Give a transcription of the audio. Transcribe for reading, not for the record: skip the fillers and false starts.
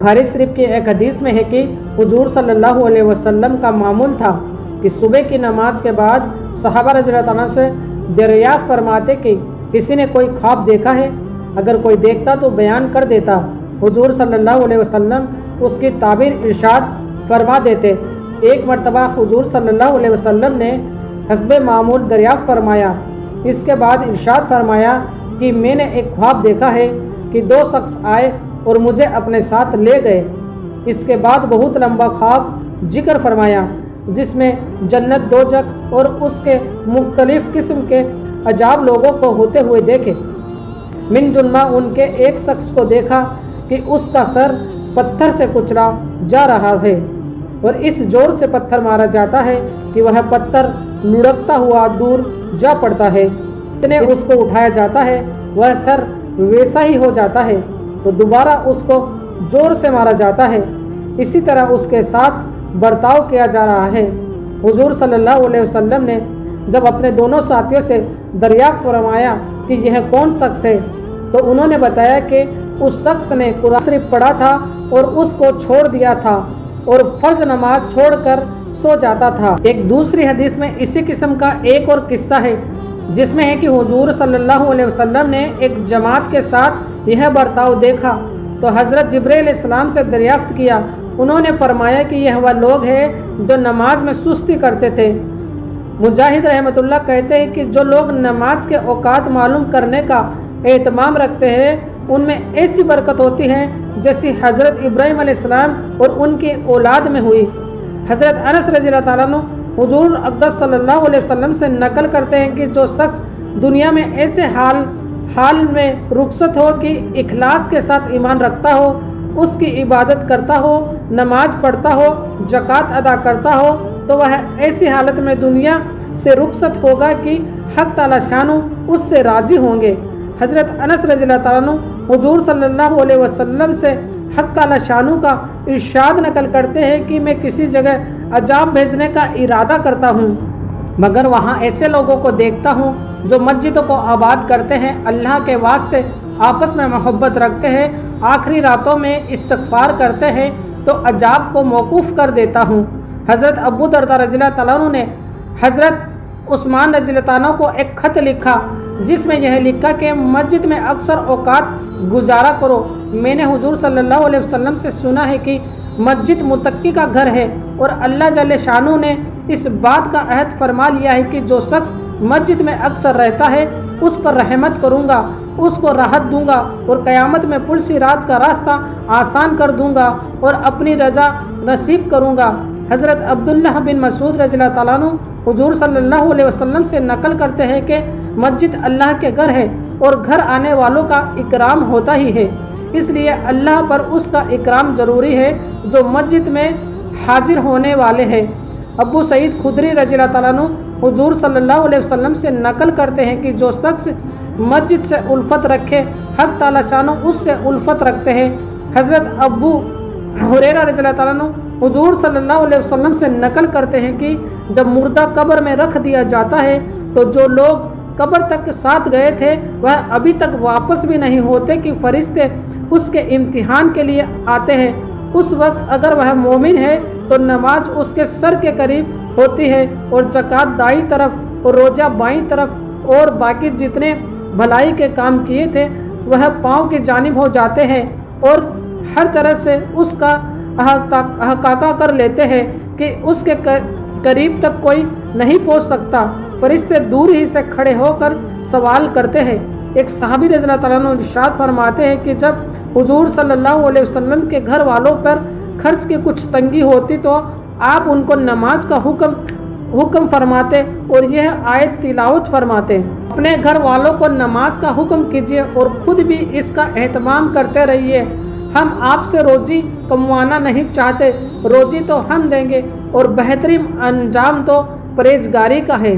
बुखारी शरीफ की एक हदीस में है कि हुजूर सल्लल्लाहु अलैहि वसल्लम का मामूल था कि सुबह की नमाज के बाद सहाबा रज़ियल्लाहु अन्हुम से दरियाफ्त फरमाते कि किसी ने कोई ख्वाब देखा है। अगर कोई देखता तो बयान कर देता। हुजूर सल्लल्लाहु अलैहि वसल्लम उसकी ताबीर इरशाद फरमा देते। एक मरतबा हुजूर सल्लल्लाहु अलैहि वसल्लम ने हस्बे मामूल दरियाफ्त फरमाया। इसके बाद इरशाद फरमाया कि मैंने एक ख्वाब देखा है कि दो शख्स आए और मुझे अपने साथ ले गए। इसके बाद बहुत लंबा ख्वाब जिक्र फरमाया जिसमें जन्नत, दोजख और उसके मुख्तलिफ किस्म के अजाब लोगों को होते हुए देखे। मिन जुन्मा उनके एक शख्स को देखा कि उसका सर पत्थर से कुचला जा रहा है और इस जोर से पत्थर मारा जाता है कि वह पत्थर लुढ़कता हुआ दूर जा पड़ता है। इतने उसको उठाया जाता है वह सर वैसा ही हो जाता है तो दोबारा उसको जोर से मारा जाता है। इसी तरह उसके साथ बर्ताव किया जा रहा है। हुजूर सल्लल्लाहु अलैहि वसल्लम ने जब अपने दोनों साथियों से दरियाफ्त फरमाया कि यह कौन शख्स है तो उन्होंने बताया कि उस शख्स ने कुरान शरीफ पढ़ा था और उसको छोड़ दिया था और फर्ज नमाज छोड़कर सो जाता था। एक दूसरी हदीस में इसी किस्म का एक और किस्सा है जिसमें है कि हुजूर सल्लल्लाहु अलैहि वसल्लम ने एक जमात के साथ यह बर्ताव देखा तो हज़रत जिब्रील अलैहिस्सलाम से दरियाफ्त किया। उन्होंने फरमाया कि यह वह लोग हैं जो नमाज में सुस्ती करते थे। मुजाहिद रहमतुल्लाह कहते हैं कि जो लोग नमाज के औकात मालूम करने का एहतमाम रखते हैं उनमें ऐसी बरकत होती है जैसी हज़रत इब्राहीम अलैहिस्सलाम और उनकी औलाद में हुई। हज़रत अनस रज़ियल्लाहु ताला अन्हु हुजूर अक़दस सल्लल्लाहु अलैहि वसल्लम से नकल करते हैं कि जो शख्स दुनिया में ऐसे हाल में रुखसत हो कि इखलास के साथ ईमान रखता हो, उसकी इबादत करता हो, नमाज पढ़ता हो, ज़कात अदा करता हो तो वह ऐसी हालत में दुनिया से रुखसत होगा कि हक़ ताला शानु उससे राज़ी होंगे। हज़रत अनस रज़ियल्लाहु ताला अन्हु हुजूर सल्लल्लाहु अलैहि वसल्लम से हक़ ताला शानु का इरशाद नकल करते हैं कि मैं किसी जगह अजाब भेजने का इरादा करता हूँ मगर वहाँ ऐसे लोगों को देखता हूँ जो मस्जिदों को आबाद करते हैं, अल्लाह के वास्ते आपस में मोहब्बत रखते हैं, आखिरी रातों में इस्तिग़फ़ार करते हैं तो अजाब को मौकूफ़ कर देता हूँ। हज़रत अबू दरदा रज़ियल्लाहु ताला अन्हु ने हज़रत उस्मान रज़ियल्लाहु ताला को एक ख़त लिखा जिसमें यह लिखा कि मस्जिद में अक्सर औकात गुजारा करो। मैंने हुजूर सल्लल्लाहु अलैहि वसल्लम से सुना है कि मस्जिद मुत्तकी का घर है और अल्लाह जल्ले शानू ने इस बात का अहद फरमा लिया है कि जो शख्स मस्जिद में अक्सर रहता है उस पर रहमत करूँगा, उसको राहत दूंगा और क़यामत में पुल सिरात का रास्ता आसान कर दूंगा और अपनी रज़ा नसीब करूँगा। हज़रत अब्दुल्लाह बिन मसूद रज़ियल्लाहु ताला अन्हु हुजूर सल्लल्लाहु अलैहि वसल्लम से नकल करते हैं कि मस्जिद अल्लाह के घर है और घर आने वालों का इकराम होता ही है, इसलिए अल्लाह पर उसका इकराम ज़रूरी है जो मस्जिद में हाजिर होने वाले हैं। अबू सईद खुदरी रज़ियल्लाहु ताला अन्हु हुजूर सल्लल्लाहु अलैहि वसल्लम से नकल करते हैं कि जो शख्स मस्जिद से उल्फत रखे हक़ ताला शानो उससे उल्फत रखते हैं। हज़रत अबू हुरैरा रज़ियल्लाहु ताला अन्हु हुजूर सल्लल्लाहु अलैहि वसल्लम से नकल करते हैं कि जब मुर्दा कब्र में रख दिया जाता है तो जो लोग कब्र तक साथ गए थे वह अभी तक वापस भी नहीं होते कि फरिश्ते उसके इम्तिहान के लिए आते हैं। उस वक्त अगर वह मोमिन है तो नमाज उसके सर के करीब होती है और ज़कात दाईं तरफ और रोज़ा बाईं तरफ और बाकी जितने भलाई के काम किए थे वह पाँव की जानिब हो जाते हैं और हर तरह से उसका अहकाका कर लेते हैं कि उसके करीब तक कोई नहीं पहुंच सकता। फरिश्ते दूर ही से खड़े होकर सवाल करते हैं। एक सहाबी रज़ियल्लाहु ताला अन्हु इरशाद फरमाते हैं कि जब हुजूर सल्लल्लाहु अलैहि वसल्लम के घर वालों पर खर्च की कुछ तंगी होती तो आप उनको नमाज का हुक्म फरमाते और यह आयत तिलावत फरमाते। अपने घर वालों को नमाज का हुक्म कीजिए और खुद भी इसका एहतमाम करते रहिए। हम आपसे रोज़ी कमवाना नहीं चाहते, रोज़ी तो हम देंगे और बेहतरीन अंजाम तो परहेज़गारी का है।